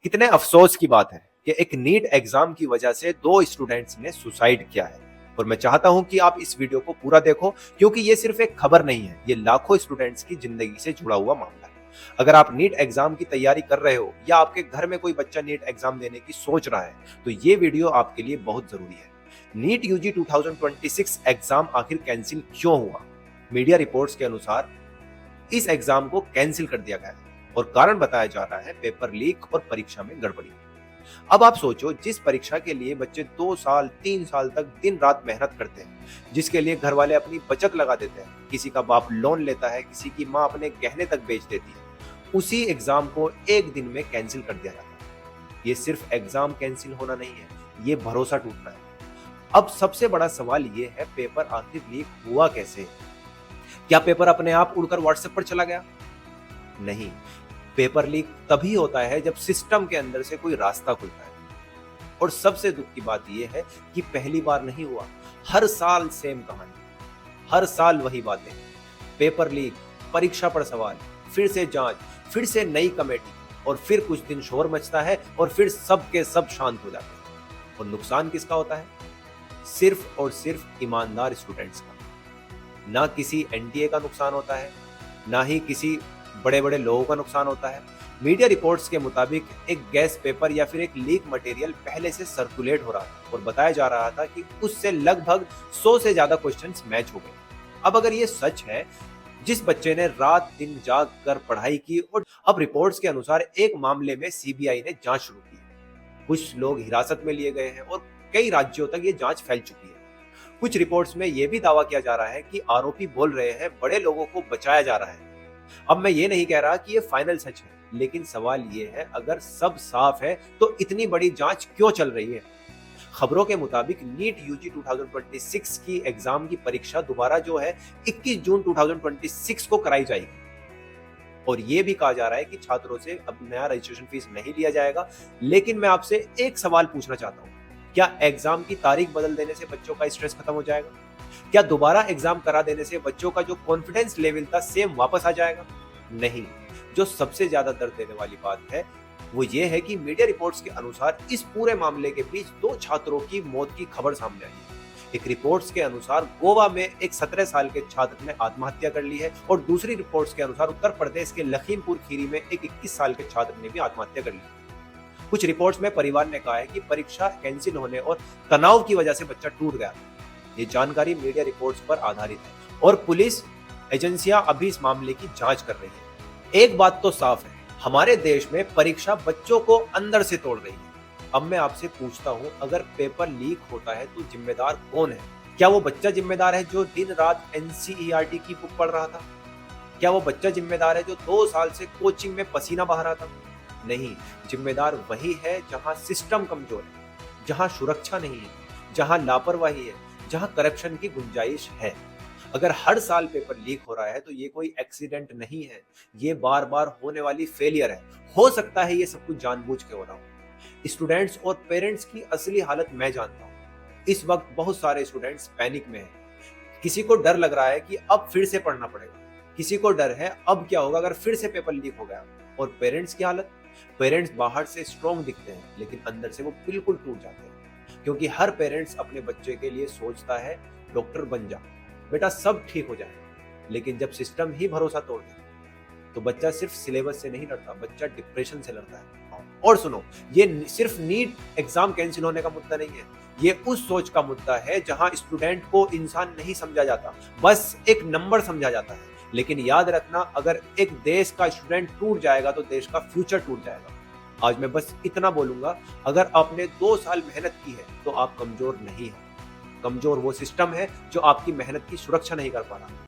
कितने अफसोस की बात है कि एक नीट एग्जाम की वजह से दो स्टूडेंट्स ने सुसाइड किया है। और मैं चाहता हूं कि आप इस वीडियो को पूरा देखो, क्योंकि ये सिर्फ एक खबर नहीं है, ये लाखों स्टूडेंट्स की जिंदगी से जुड़ा हुआ मामला है। अगर आप नीट एग्जाम की तैयारी कर रहे हो या आपके घर में कोई बच्चा नीट एग्जाम देने की सोच रहा है, तो ये वीडियो आपके लिए बहुत जरूरी है। नीट यूजी 2026 एग्जाम आखिर कैंसिल क्यों हुआ? मीडिया रिपोर्ट्स के अनुसार इस एग्जाम को कैंसिल कर दिया गया है और कारण बताया जा रहा है पेपर लीक और परीक्षा में गड़बड़ी। अब आप सोचो, जिस परीक्षा के लिए बच्चे 2 साल 3 साल तक दिन रात मेहनत करते हैं, जिसके लिए घर वाले अपनी बचत लगा देते हैं, किसी का बाप लोन लेता है, किसी की माँ अपने गहने तक बेच देती है, उसी एग्जाम को एक दिन में कैंसिल कर दिया जाता है। ये सिर्फ एग्जाम कैंसिल होना नहीं है, ये भरोसा टूटना है। अब सबसे बड़ा सवाल ये है, पेपर आखिर लीक हुआ कैसे? क्या पेपर अपने आप उड़कर व्हाट्सएप पर चला गया? नहीं, पेपर लीक तभी होता है जब सिस्टम के अंदर से कोई रास्ता खुलता है। और सबसे दुख की बात यह है कि पहली बार नहीं हुआ, हर साल सेम कहानी, हर साल वही बातें। पेपर लीक, परीक्षा पर सवाल, फिर से जांच, फिर से नई कमेटी, और फिर कुछ दिन शोर मचता है और फिर सब के सब शांत हो जाते हैं। और नुकसान किसका होता है? सिर्फ और सिर्फ ईमानदार स्टूडेंट्स का। ना किसी एनटीए का नुकसान होता है, ना ही किसी बड़े बड़े लोगों का नुकसान होता है। मीडिया रिपोर्ट्स के मुताबिक एक गैस पेपर या फिर एक लीक मटेरियल पहले से सर्कुलेट हो रहा था और बताया जा रहा था कि उससे लगभग 100 से ज्यादा क्वेश्चंस मैच हो गए। अब अगर ये सच है, जिस बच्चे ने रात दिन जाग कर पढ़ाई की, और अब रिपोर्ट्स के अनुसार एक मामले में सीबीआई ने जांच शुरू की, कुछ लोग हिरासत में लिए गए हैं और कई राज्यों तक ये जांच फैल चुकी है। कुछ रिपोर्ट्स में यह भी दावा किया जा रहा है कि आरोपी बोल रहे हैं बड़े लोगों को बचाया जा रहा है। अब मैं ये नहीं कह रहा कि ये फाइनल सच है, लेकिन सवाल ये है, अगर सब साफ है तो इतनी बड़ी जांच क्यों चल रही है? खबरों के मुताबिक नीट यूजी 2026 की एग्जाम की परीक्षा दोबारा जो है 21 जून 2026 को कराई जाएगी। और ये भी कहा जा रहा है कि छात्रों से अब नया रजिस्ट्रेशन फीस नहीं लिया जाएगा। लेकिन मैं आपसे एक सवाल पूछना चाहता हूँ, क्या एग्जाम की तारीख बदल देने से बच्चों का स्ट्रेस खत्म हो जाएगा? क्या दोबारा एग्जाम करा देने से बच्चों का जो कॉन्फिडेंस लेवल था सेम वापस आ जाएगा? नहीं। जो सबसे ज्यादा दर्द देने वाली बात है वो ये है कि मीडिया रिपोर्ट्स के अनुसार इस पूरे मामले के बीच 2 छात्रों की मौत की खबर सामने आई है। एक रिपोर्ट्स के अनुसार गोवा में एक 17 साल के छात्र ने आत्महत्या कर ली है और दूसरी रिपोर्ट्स के अनुसार उत्तर प्रदेश के लखीमपुर खीरी में एक 21 साल के छात्र ने भी आत्महत्या कर ली। कुछ रिपोर्ट्स में परिवार ने कहा है कि परीक्षा कैंसिल होने और तनाव की वजह से बच्चा टूट गया। ये जानकारी मीडिया रिपोर्ट्स पर आधारित है और पुलिस एजेंसियां अभी इस मामले की जांच कर रही है। एक बात तो साफ है, हमारे देश में परीक्षा बच्चों को अंदर से तोड़ रही है। अब मैं आपसे पूछता हूं, अगर पेपर लीक होता है तो जिम्मेदार कौन है? क्या वो बच्चा जिम्मेदार है जो दिन रात एनसीईआरटी की बुक पढ़ रहा था? क्या वो बच्चा जिम्मेदार है जो 2 साल से कोचिंग में पसीना बहा रहा था? नहीं, जिम्मेदार वही है जहां सिस्टम कमजोर है, जहां सुरक्षा नहीं है, जहां लापरवाही है, जहां करप्शन की गुंजाइश है। अगर हर साल पेपर लीक हो रहा है तो ये कोई एक्सीडेंट नहीं है, ये बार बार होने वाली फेलियर है। हो सकता है ये सब कुछ जानबूझ के हो रहा हो। स्टूडेंट्स और पेरेंट्स की असली हालत मैं जानता हूँ। इस वक्त बहुत सारे स्टूडेंट्स पैनिक में हैं। किसी को डर लग रहा है कि अब फिर से पढ़ना पड़ेगा, किसी को डर है अब क्या होगा अगर फिर से पेपर लीक हो गया। और पेरेंट्स की हालत, पेरेंट्स बाहर से स्ट्रॉन्ग दिखते हैं लेकिन अंदर से वो बिल्कुल टूट जाते हैं, क्योंकि हर पेरेंट्स अपने बच्चे के लिए सोचता है डॉक्टर बन जा, बेटा सब ठीक हो जाएगा। लेकिन जब सिस्टम ही भरोसा तोड़ दे तो बच्चा सिर्फ सिलेबस से नहीं लड़ता, बच्चा डिप्रेशन से लड़ता है। और सुनो, ये सिर्फ नीट एग्जाम कैंसिल होने का मुद्दा नहीं है, ये उस सोच का मुद्दा है जहां स्टूडेंट को इंसान नहीं समझा जाता, बस एक नंबर समझा जाता है। लेकिन याद रखना, अगर एक देश का स्टूडेंट टूट जाएगा तो देश का फ्यूचर टूट जाएगा। आज मैं बस इतना बोलूंगा, अगर आपने 2 साल मेहनत की है तो आप कमजोर नहीं है। कमजोर वो सिस्टम है जो आपकी मेहनत की सुरक्षा नहीं कर पा रहा।